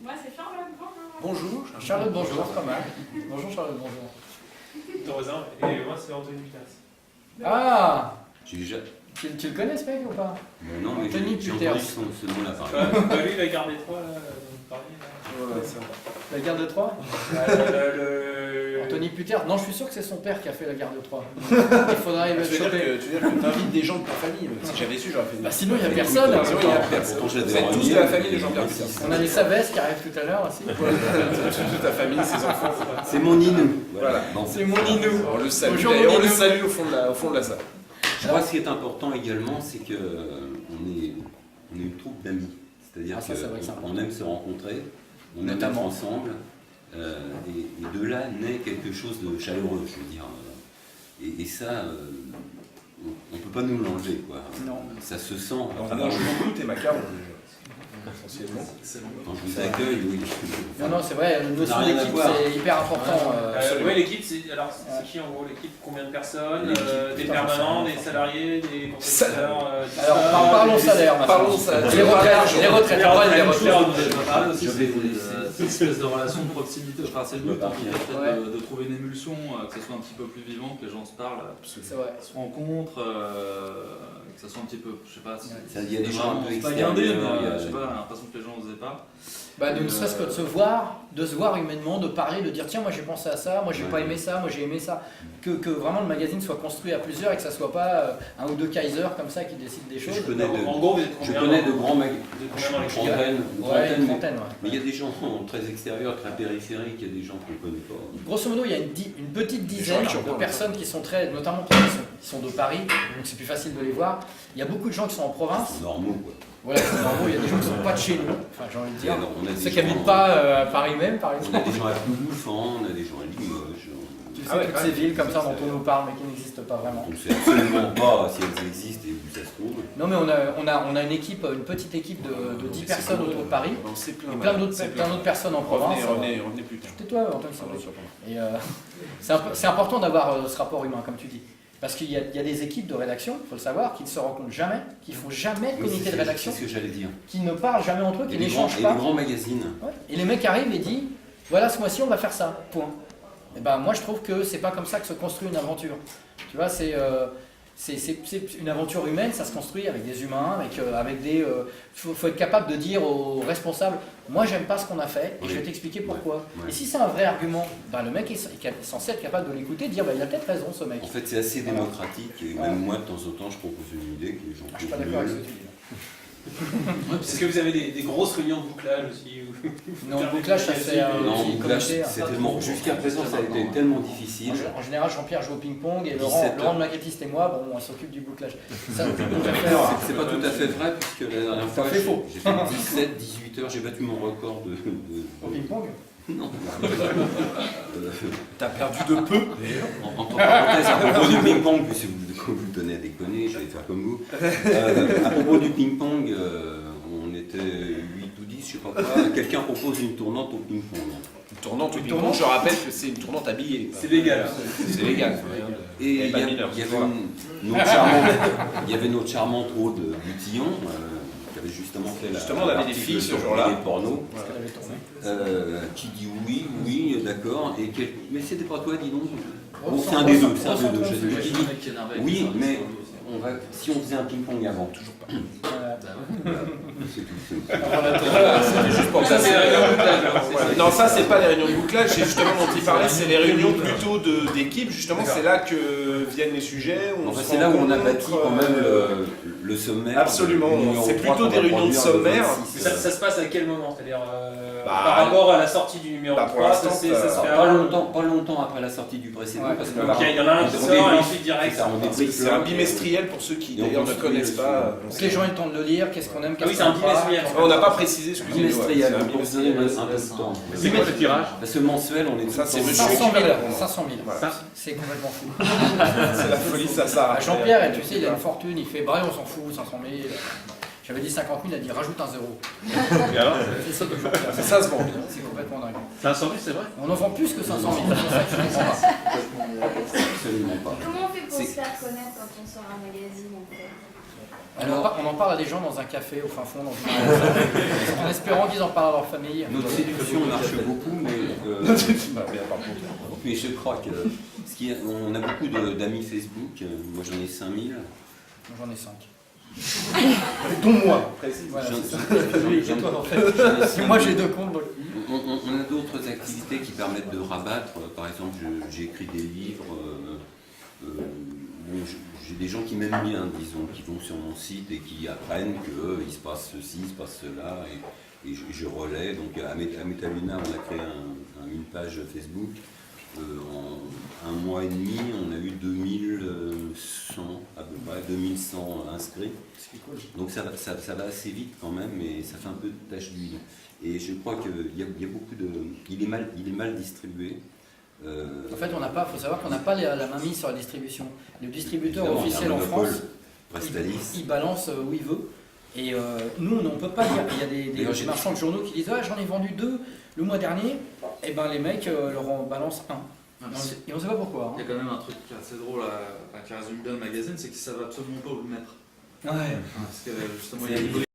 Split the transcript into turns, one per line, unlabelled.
Moi, c'est Charlotte, bonjour.
Bonjour.
Charlotte, bonjour, pas mal. Bonjour Charlotte, bonjour.
Thoresin, et moi c'est Anthony Peters.
Ah,
J'ai déjà...
tu le connais ce mec ou pas?
Non, mais
Anthony
j'ai
Peters.
entendu ce nom-là parler.
Lui, il a gardé 3 là, dont vous parliez, là.
Ouais, ça va.
La guerre de Troie?
Le...
Anthony Peters? Non, je suis sûr que c'est son père qui a fait la guerre de Troie. Il faudrait le
Tu veux dire
choper.
que t'invites des gens de ta famille. Si j'avais su, j'aurais fait
Bah sinon, il n'y a personne.
Sinon, il y a personne.
Pourtant, je
Vous
l'avais
êtes tous
renié,
de la famille de Jean-Pierre
mais-
Peters.
On a les Savès qui arrivent tout à l'heure aussi.
Toute ta famille, ses enfants.
C'est mon Ninou.
Voilà.
Bon.
C'est mon Ninou.
On le salue.
Bonjour,
D'ailleurs, on
Ninou.
le salue au fond de la salle.
Je crois que ce qui est important également, c'est que on est une troupe d'amis. C'est-à-dire
Ah, ça, c'est vrai que c'est
qu'on aime se rencontrer, on aime être
Notamment.
ensemble, et de là naît quelque chose de chaleureux, je veux dire. Et ça, on ne peut pas nous l'enlever, quoi.
Non.
Ça se sent.
On mange beaucoup tes macarons, essentiellement.
Quand je vous accueille, oui.
Non, non, c'est vrai, la notion
Ça n'a rien à
d'équipe,
voir.
c'est hyper important.
ouais, l'équipe, c'est qui en gros l'équipe? Combien de personnes?
L'équipe,
Des
putain,
permanents,
ça-
des salariés, des professeurs
Alors, parlons salaire maintenant.
Parlons salaire.
Les retraites, on parle des retraites.
Parler aussi,
Je vais
c'est
vous
une
laisser.
espèce de relation de proximité. Enfin, c'est le but, hein, peut-être
Ouais.
de trouver une émulsion, que ce soit un petit peu plus vivant, que les gens se parlent,
C'est vrai.
se rencontrent, que ce soit un petit peu, je sais pas,
Il y a des gens un peu
c'est pas
extérieurs.
guindé,
il y
mais
a-
je sais pas, l'impression que les gens n'osaient pas.
Bah, ne serait-ce que de se voir humainement, de parler, de dire tiens, moi j'ai pensé à ça, moi j'ai pas aimé ça, moi j'ai aimé ça. Que vraiment le magazine soit construit à plusieurs et que ça soit pas un ou deux Kaiser comme ça qui décident des choses.
Je connais
En gros, vous êtes
Je
combien
connais de
dans-
grands magasins.
Vous êtes combien dans l'équipe?
Une
Ouais,
trentaine,
une trentaine, ouais.
mais il y a des gens très extérieurs, très périphériques, il y a des gens qu'on ne connaît pas.
Grosso modo, il y a une petite dizaine
gens qui
de
ont
personnes qui sont très, notamment qui sont de Paris, donc c'est plus facile de les voir. Il y a beaucoup de gens qui sont en province.
C'est normaux, quoi.
Voilà, en gros, il y a des gens qui sont pas de chez nous, enfin j'ai envie de dire.
Alors, on a des
Ceux qui
gens-
habitent pas à Paris même, par
On a
exemple.
des gens à Toulouse, on a des gens à Limoges.
Tu sais,
Ah ouais,
toutes
quand
ces
même.
villes comme ça dont on nous parle mais qui n'existent pas vraiment.
On ne sait absolument pas si elles existent et où ça se trouve.
Non mais on a une équipe, une petite équipe de 10 personnes autour de Paris
C'est plein.
et plein d'autres personnes en province.
Revenez plus tard.
Tais-toi Antoine, c'est vrai. Et c'est important d'avoir ce rapport humain comme tu dis. Parce qu'il y a des équipes de rédaction, il faut le savoir, qui ne se rencontrent jamais, qui font jamais de
Oui,
comité de rédaction,
c'est ce que j'allais dire.
qui ne parlent jamais entre eux,
Et
qui
les
n'échangent pas.
grands magazines.
Ouais. Et les mecs arrivent et disent voilà, ce mois-ci on va faire ça, point. Et ben moi je trouve que c'est pas comme ça que se construit une aventure. Tu vois, c'est une aventure humaine, ça se construit avec des humains, avec des. Faut être capable de dire aux responsables moi j'aime pas ce qu'on a fait et je vais t'expliquer pourquoi.
Ouais.
Et si c'est un vrai argument, ben, le mec est censé être capable de l'écouter et de dire il a peut-être raison ce mec.
En fait, c'est assez démocratique et
Ouais.
même moi, de temps en temps, je propose une idée que les gens
Je suis pas
trouvent
d'accord avec ce
nulle.
que tu dis.
Est-ce que vous avez des grosses réunions de bouclage aussi
Non, le bouclage, ça c'est un
Non,
petit
donc là,
comité.
c'est tellement. Jusqu'à présent, ça a été tellement difficile.
En général, Jean-Pierre joue au ping-pong et
17
Laurent
heures.
le maquettiste et moi, bon, on s'occupe du bouclage. Ça,
C'est pas tout à fait vrai, puisque la dernière fois,
fait faux.
j'ai fait 17-18 heures, j'ai battu mon record de.
au ping-pong.
Non.
T'as perdu de peu, d'ailleurs.
En parenthèse, à propos du ping-pong, puisque vous tenez à déconner, je vais faire comme vous. À propos du ping-pong, on était 8 ou 10, je sais pas quoi. Quelqu'un propose une tournante au ping-pong.
Une tournante au ping-pong, je rappelle que c'est une tournante habillée.
C'est légal.
C'est légal.
Et il y,
pas de mineurs,
il y
tu
avait
vois.
il y avait notre charmante Aude Butillon, qui avait justement fait la.
Justement, on avait des
l'article
filles ce
sur
jour-là.
les pornos,
Parce qu'elle avait tourné.
qui dit oui, d'accord. Mais c'était pas toi, dis donc.
Oh,
Bon,
sans-
c'est un des
sans-
deux, c'est un
sans-
des deux.
sans-
J'ai
Le
dit
mec qui est énervé avec
oui,
ça,
mais
c'est-
si on faisait un ping-pong avant, toujours pas. C'est tout.
C'était juste pour
Ça, c'est la réunion de bouclage. alors, c'est-
Voilà. Non, ça c'est pas les réunions de bouclage, c'est justement dont il parlait, c'est les réunions plutôt d'équipe, justement, c'est là que viennent les sujets. On
Enfin,
se
c'est là où on a
rencontre,
bâti quand même le sommaire.
Absolument,
numéro
c'est
3
plutôt
qu'on
des
va
réunions de
produire le
sommaire.
26.
Ça se passe à quel moment? C'est-à-dire
Bah,
par rapport à la sortie du numéro
bah, pour
3,
l'instant,
ça se fait
Pas
avant.
longtemps après la sortie du précédent,
Ouais,
parce que
voilà.
Donc il y en a un qui
on
sort et
débriefe.
ensuite direct.
C'est ça, on débriefe
C'est un
le-
bimestriel pour ceux qui
Et on
d'ailleurs ne
construit
connaissent
le
pas.
Que les gens aient le temps de le lire, qu'est-ce qu'on aime,
Ah oui,
qu'est-ce
c'est un
qu'on n'aime pas.
bimestriel.
On n'a pas précisé, excusez-moi.
bimestriel,
c'est un
donc on se donne
bimestriel.
un peu de temps.
C'est quoi ce tirage?
Parce que mensuel, on est
Ça,
tout
c'est
le temps-
monsieur
500
qui va
000,
répondre.
500 000.
Voilà.
C'est complètement fou.
C'est la folie, ça s'arrête.
Ah, Jean-Pierre, tu sais, il a une fortune, il fait bah on s'en fout, 500 000. J'avais dit 50 000, il a dit rajoute un zéro.
Et alors?
C'est du Jean-Pierre.
Ça se vend bien.
C'est complètement dingue.
500 000, c'est vrai?
On en vend plus que 500 000. C'est ça que je comprends pas.
Absolument pas.
Comment on fait pour
C'est-
se faire connaître quand on sort un magazine en fait?
On en parle à des gens dans un café au fin fond, dans une magasin, en espérant qu'ils en parlent à leur famille.
Notre séduction marche beaucoup, mais je crois que on a beaucoup d'amis Facebook. Moi, j'en ai 5000.
J'en ai 5.
Dont moi, précis.
Voilà,
J'en-
c'est ça.
j'en-
Et toi, en fait.
j'en ai 5000.
Moi j'ai 2 comptes. Donc...
On a d'autres activités qui permettent de rabattre. Par exemple, j'ai écrit des livres. Bon, j'ai des gens qui m'aiment bien, disons, qui vont sur mon site et qui apprennent qu'il se passe ceci, il se passe cela, et je relais. Donc à Metaluna, on a créé une page Facebook. En un mois et demi, on a eu 2100, à peu près 2100 inscrits. Donc ça va assez vite quand même, mais ça fait un peu de tache d'huile. Et je crois qu'il y a beaucoup de... Il est mal distribué.
En fait, faut savoir qu'on n'a pas la main mise sur la distribution. Le distributeur
Évidemment,
officiel
il y a
en
un monopole,
France,
Prestalis.
il balance où il veut. Et nous, on ne peut pas dire. Il y a
D'ailleurs,
des marchands de journaux qui disent j'en ai vendu 2 le mois dernier. Et ben les mecs leur en balancent 1. Et on ne sait pas pourquoi.
Il y a quand même un truc qui est assez drôle qui résume bien le magazine, c'est qu'ils ne savent absolument pas où le mettre.
Ouais.
Parce que justement, il y a